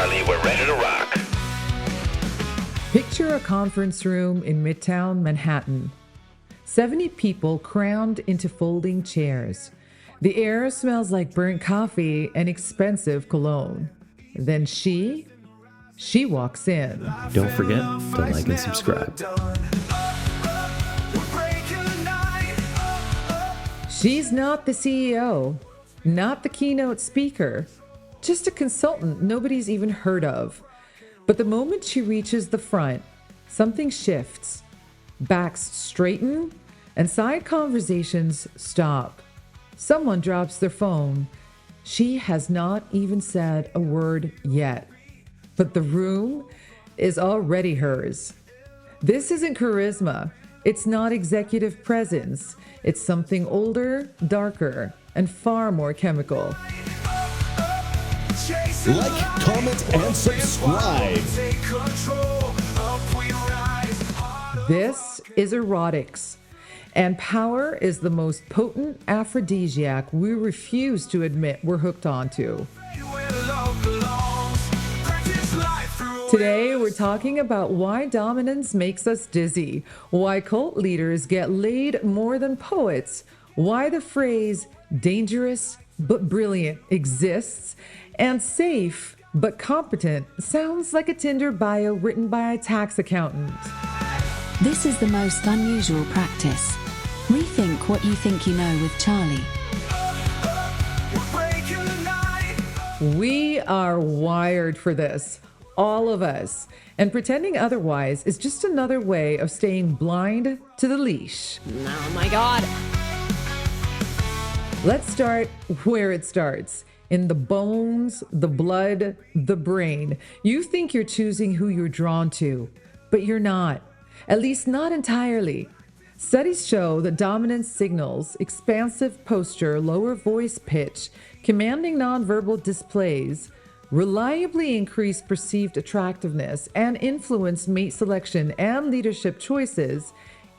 Charlie. We're ready to rock. Picture a conference room in Midtown Manhattan. 70 people crammed into folding chairs. The air smells like burnt coffee and expensive cologne. Then she walks in. Don't forget to like and subscribe. She's not the CEO, not the keynote speaker, just a consultant nobody's even heard of. But the moment she reaches the front, something shifts. Backs straighten and side conversations stop. Someone drops their phone. She has not even said a word yet, but the room is already hers. This isn't charisma. It's not executive presence. It's something older, darker, and far more chemical. Like, comment, and subscribe. This is Erotics, and power is the most potent aphrodisiac we refuse to admit we're hooked onto. Today, we're talking about why dominance makes us dizzy, why cult leaders get laid more than poets, why the phrase dangerous but brilliant exists, and safe but competent sounds like a Tinder bio written by a tax accountant. This is the most unusual practice. Rethink what you think you know with Charlie. We are wired for this, all of us, and pretending otherwise is just another way of staying blind to the leash. Oh my God. Let's start where it starts. In the bones, the blood, the brain. You think you're choosing who you're drawn to, but you're not. At least not entirely. Studies show that dominance signals, expansive posture, lower voice pitch, commanding nonverbal displays, reliably increase perceived attractiveness and influence mate selection and leadership choices,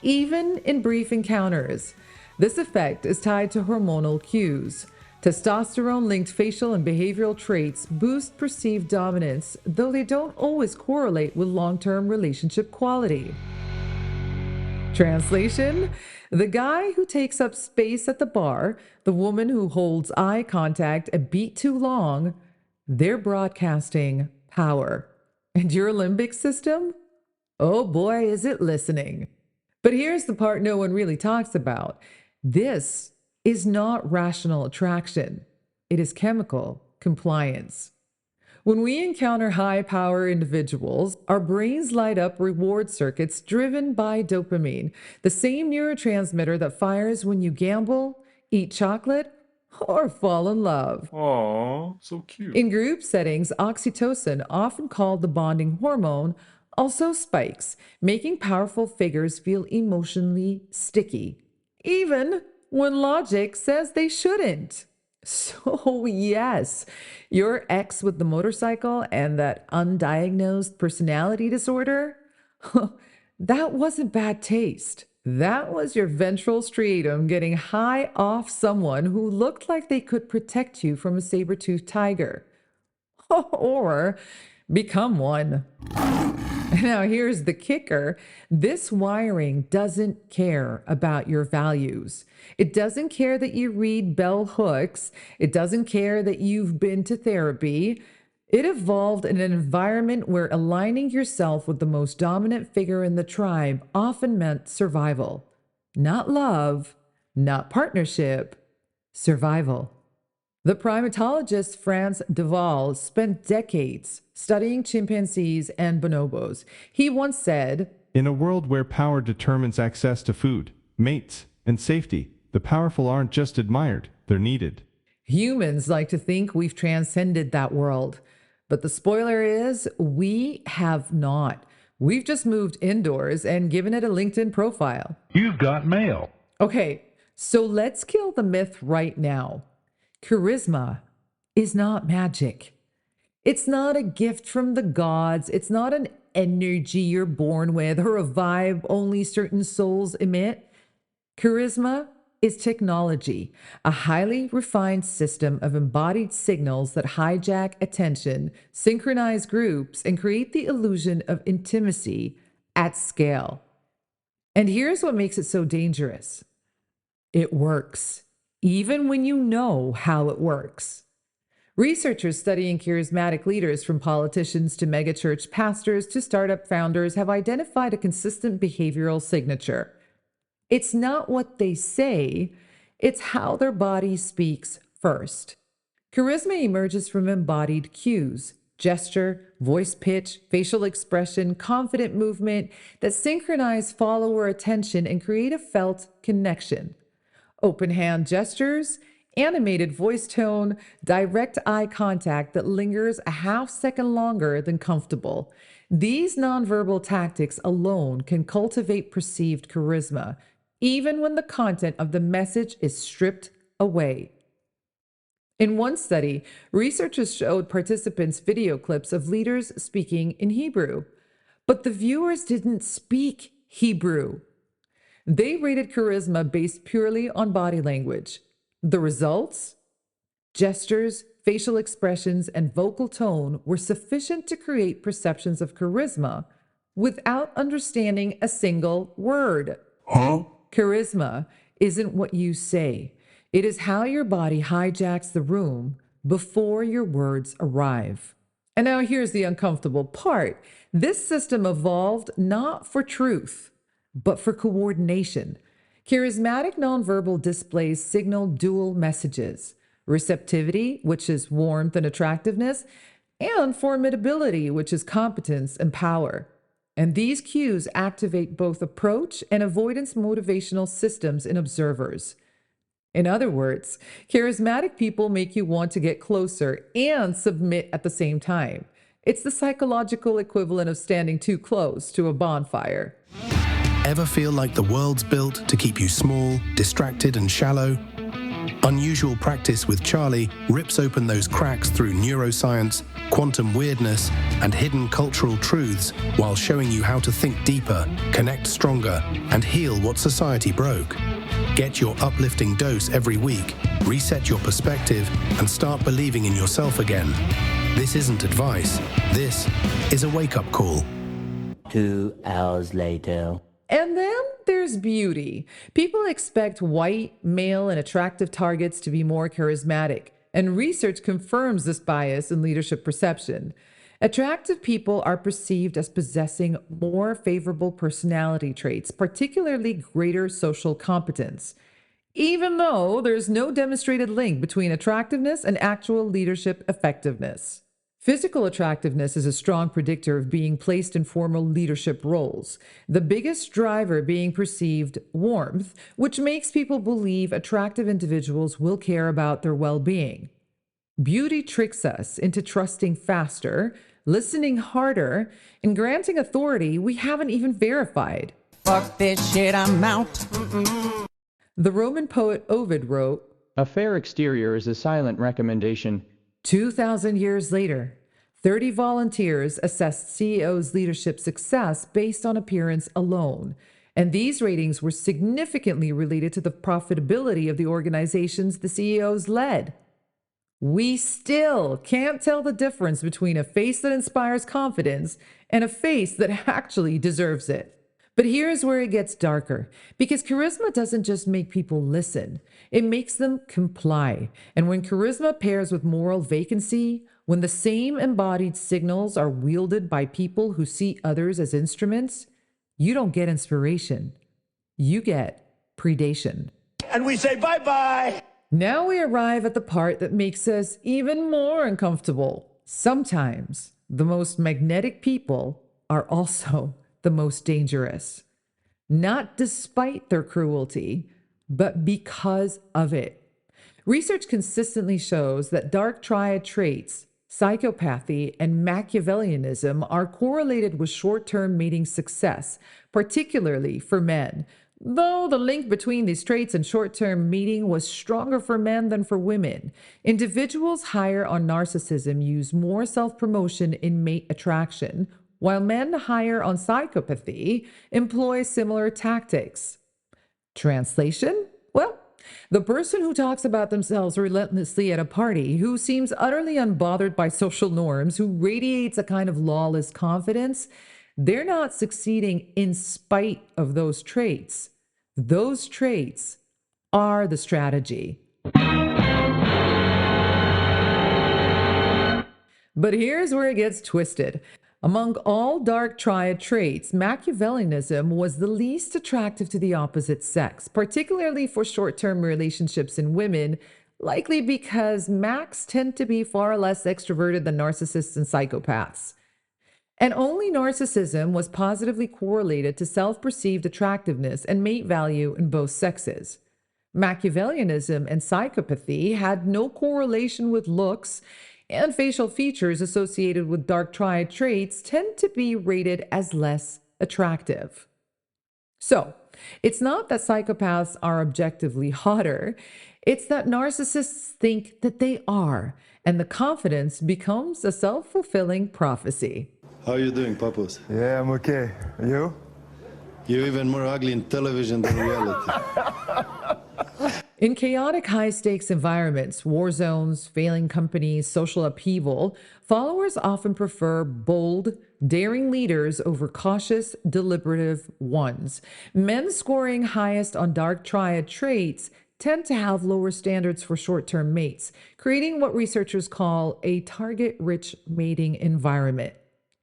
even in brief encounters. This effect is tied to hormonal cues. Testosterone-linked facial and behavioral traits boost perceived dominance, though they don't always correlate with long-term relationship quality. Translation: the guy who takes up space at the bar, the woman who holds eye contact a beat too long, they're broadcasting power. And your limbic system? Oh boy, is it listening. But here's the part no one really talks about. This is not rational attraction. It is chemical compliance. When we encounter high-power individuals, our brains light up reward circuits driven by dopamine, the same neurotransmitter that fires when you gamble, eat chocolate, or fall in love. Aww, so cute. In group settings, oxytocin, often called the bonding hormone, also spikes, making powerful figures feel emotionally sticky, even when logic says they shouldn't. So yes, your ex with the motorcycle and that undiagnosed personality disorder, that wasn't bad taste. That was your ventral striatum getting high off someone who looked like they could protect you from a saber-toothed tiger. Or become one. Now, here's the kicker. This wiring doesn't care about your values. It doesn't care that you read bell hooks. It doesn't care that you've been to therapy. It evolved in an environment where aligning yourself with the most dominant figure in the tribe often meant survival. Not love, not partnership, survival. The primatologist Frans de Waal spent decades studying chimpanzees and bonobos. He once said, "In a world where power determines access to food, mates, and safety, the powerful aren't just admired, they're needed." Humans like to think we've transcended that world. But the spoiler is, we have not. We've just moved indoors and given it a LinkedIn profile. You've got mail. Okay, so let's kill the myth right now. Charisma is not magic. It's not a gift from the gods. It's not an energy you're born with or a vibe only certain souls emit. Charisma is technology, a highly refined system of embodied signals that hijack attention, synchronize groups, and create the illusion of intimacy at scale. And here's what makes it so dangerous. It works, even when you know how it works. Researchers studying charismatic leaders, from politicians to megachurch pastors to startup founders, have identified a consistent behavioral signature. It's not what they say, it's how their body speaks first. Charisma emerges from embodied cues, gesture, voice pitch, facial expression, confident movement that synchronize follower attention and create a felt connection. Open hand gestures, animated voice tone, direct eye contact that lingers a half second longer than comfortable. These nonverbal tactics alone can cultivate perceived charisma, even when the content of the message is stripped away. In one study, researchers showed participants video clips of leaders speaking in Hebrew, but the viewers didn't speak Hebrew. They rated charisma based purely on body language. The results? Gestures, facial expressions, and vocal tone were sufficient to create perceptions of charisma without understanding a single word. Charisma isn't what you say. It is how your body hijacks the room before your words arrive. And now here's the uncomfortable part. This system evolved not for truth, but for coordination. Charismatic nonverbal displays signal dual messages: receptivity, which is warmth and attractiveness, and formidability, which is competence and power. And these cues activate both approach and avoidance motivational systems in observers. In other words, charismatic people make you want to get closer and submit at the same time. It's the psychological equivalent of standing too close to a bonfire. Ever feel like the world's built to keep you small, distracted, and shallow? Unusual Practice with Charlie rips open those cracks through neuroscience, quantum weirdness, and hidden cultural truths while showing you how to think deeper, connect stronger, and heal what society broke. Get your uplifting dose every week, reset your perspective, and start believing in yourself again. This isn't advice. This is a wake-up call. 2 hours later. And then there's beauty. People expect white, male, and attractive targets to be more charismatic, and research confirms this bias in leadership perception. Attractive people are perceived as possessing more favorable personality traits, particularly greater social competence, even though there's no demonstrated link between attractiveness and actual leadership effectiveness. Physical attractiveness is a strong predictor of being placed in formal leadership roles, the biggest driver being perceived warmth, which makes people believe attractive individuals will care about their well-being. Beauty tricks us into trusting faster, listening harder, and granting authority we haven't even verified. Fuck this shit, I'm out. The Roman poet Ovid wrote, "A fair exterior is a silent recommendation." 2,000 years later, 30 volunteers assessed CEOs' leadership success based on appearance alone, and these ratings were significantly related to the profitability of the organizations the CEOs led. We still can't tell the difference between a face that inspires confidence and a face that actually deserves it. But here's where it gets darker, because charisma doesn't just make people listen, it makes them comply. And when charisma pairs with moral vacancy, when the same embodied signals are wielded by people who see others as instruments, you don't get inspiration, you get predation. And we say bye-bye. Now we arrive at the part that makes us even more uncomfortable. Sometimes the most magnetic people are also the most dangerous, not despite their cruelty, but because of it. Research consistently shows that Dark Triad traits, psychopathy, and Machiavellianism are correlated with short-term mating success, particularly for men, though the link between these traits and short-term mating was stronger for men than for women. Individuals higher on narcissism use more self-promotion in mate attraction, while men higher on psychopathy employ similar tactics. Translation? Well, The person who talks about themselves relentlessly at a party, who seems utterly unbothered by social norms, who radiates a kind of lawless confidence, they're not succeeding in spite of those traits. Those traits are the strategy. But here's where it gets twisted. Among all Dark Triad traits, Machiavellianism was the least attractive to the opposite sex, particularly for short-term relationships in women, likely because Macs tend to be far less extroverted than narcissists and psychopaths. And only narcissism was positively correlated to self-perceived attractiveness and mate value in both sexes. Machiavellianism and psychopathy had no correlation with looks, and facial features associated with Dark Triad traits tend to be rated as less attractive. So, it's not that psychopaths are objectively hotter, it's that narcissists think that they are, and the confidence becomes a self-fulfilling prophecy. How are you doing, Papus? Yeah, I'm okay. You? You're even more ugly in television than reality. In chaotic, high-stakes environments, war zones, failing companies, social upheaval, followers often prefer bold, daring leaders over cautious, deliberative ones. Men scoring highest on Dark Triad traits tend to have lower standards for short-term mates, creating what researchers call a target-rich mating environment.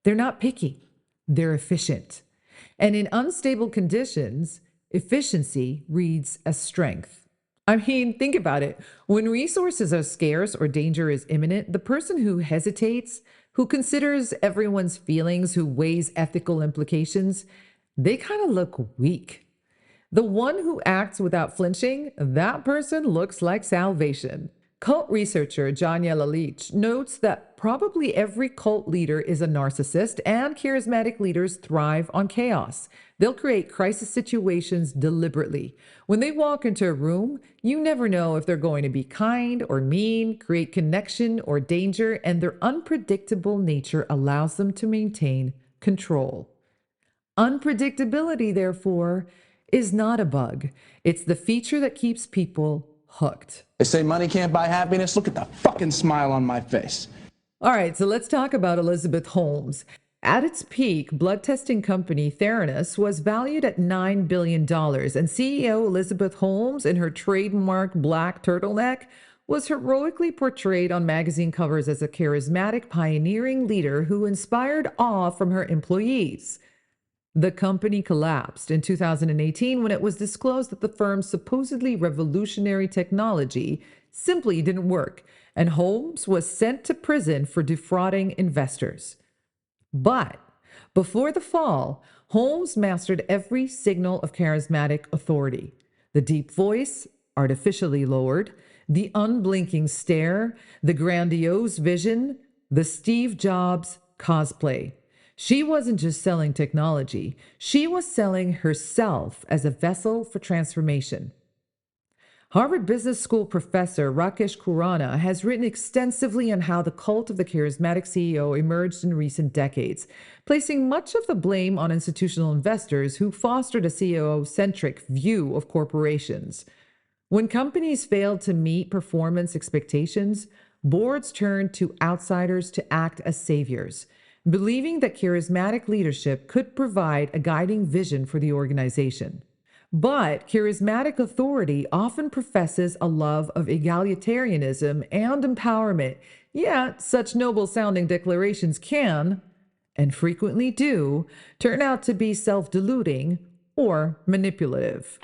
They're not picky, they're efficient. And in unstable conditions, efficiency reads as strength. I mean, think about it. When resources are scarce or danger is imminent, the person who hesitates, who considers everyone's feelings, who weighs ethical implications, they kind of look weak. The one who acts without flinching, that person looks like salvation. Cult researcher Janya Lalich notes that probably every cult leader is a narcissist, and charismatic leaders thrive on chaos. They'll create crisis situations deliberately. When they walk into a room, you never know if they're going to be kind or mean, create connection or danger, and their unpredictable nature allows them to maintain control. Unpredictability, therefore, is not a bug. It's the feature that keeps people hooked. They say money can't buy happiness. Look at the fucking smile on my face. All right, so let's talk about Elizabeth Holmes. At its peak, blood testing company Theranos was valued at $9 billion, and CEO Elizabeth Holmes, in her trademark black turtleneck, was heroically portrayed on magazine covers as a charismatic, pioneering leader who inspired awe from her employees. The company collapsed in 2018 when it was disclosed that the firm's supposedly revolutionary technology simply didn't work, and Holmes was sent to prison for defrauding investors. But before the fall, Holmes mastered every signal of charismatic authority: the deep voice, artificially lowered, the unblinking stare, the grandiose vision, the Steve Jobs cosplay. She wasn't just selling technology, she was selling herself as a vessel for transformation. Harvard Business School professor Rakesh Khurana has written extensively on how the cult of the charismatic CEO emerged in recent decades, placing much of the blame on institutional investors who fostered a CEO-centric view of corporations. When companies failed to meet performance expectations, boards turned to outsiders to act as saviors, believing that charismatic leadership could provide a guiding vision for the organization. But charismatic authority often professes a love of egalitarianism and empowerment, yet such noble-sounding declarations can, and frequently do, turn out to be self-deluding or manipulative.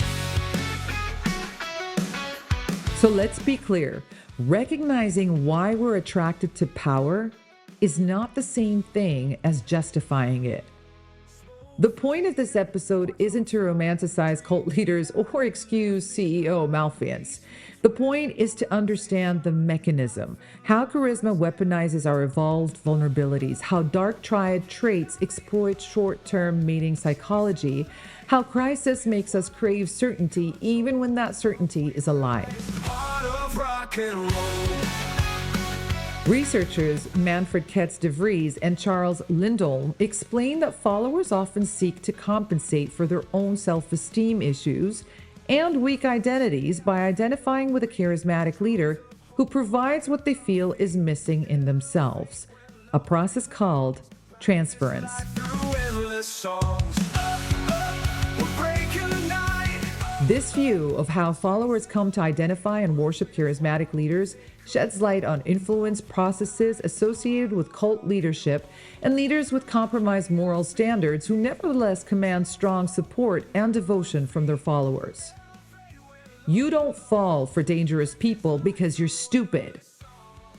So let's be clear, recognizing why we're attracted to power is not the same thing as justifying it. The point of this episode isn't to romanticize cult leaders or excuse CEO malfeasance. The point is to understand the mechanism, how charisma weaponizes our evolved vulnerabilities, how Dark Triad traits exploit short-term mating psychology, how crisis makes us crave certainty even when that certainty is a lie. Researchers Manfred Ketz de Vries and Charles Lindholm explain that followers often seek to compensate for their own self-esteem issues and weak identities by identifying with a charismatic leader who provides what they feel is missing in themselves, a process called transference. This view of how followers come to identify and worship charismatic leaders sheds light on influence processes associated with cult leadership and leaders with compromised moral standards who nevertheless command strong support and devotion from their followers. You don't fall for dangerous people because you're stupid.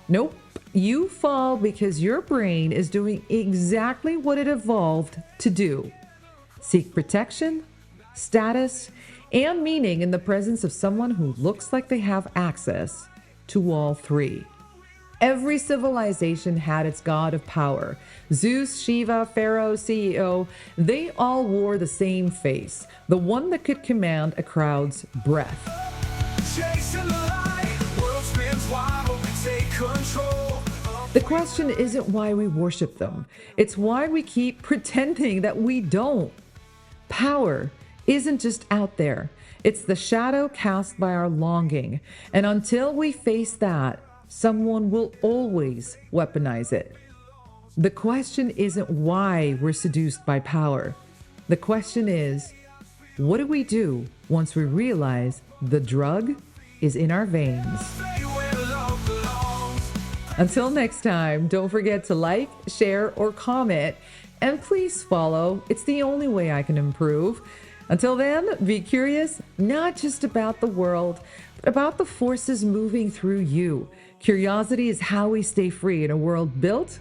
Nope, you fall because your brain is doing exactly what it evolved to do: seek protection, status, and meaning in the presence of someone who looks like they have access to all three. Every civilization had its god of power. Zeus, Shiva, Pharaoh, CEO, they all wore the same face, the one that could command a crowd's breath. The question isn't why we worship them. It's why we keep pretending that we don't. Power isn't just out there. It's the shadow cast by our longing. And until we face that, someone will always weaponize it. The question isn't why we're seduced by power. The question is, what do we do once we realize the drug is in our veins? Until next time, don't forget to like, share, or comment, and please follow. It's the only way I can improve. Until then, be curious, not just about the world, but about the forces moving through you. Curiosity is how we stay free in a world built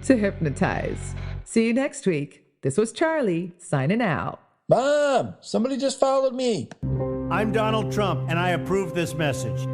to hypnotize. See you next week. This was Charlie, signing out. Mom, somebody just followed me. I'm Donald Trump, and I approve this message.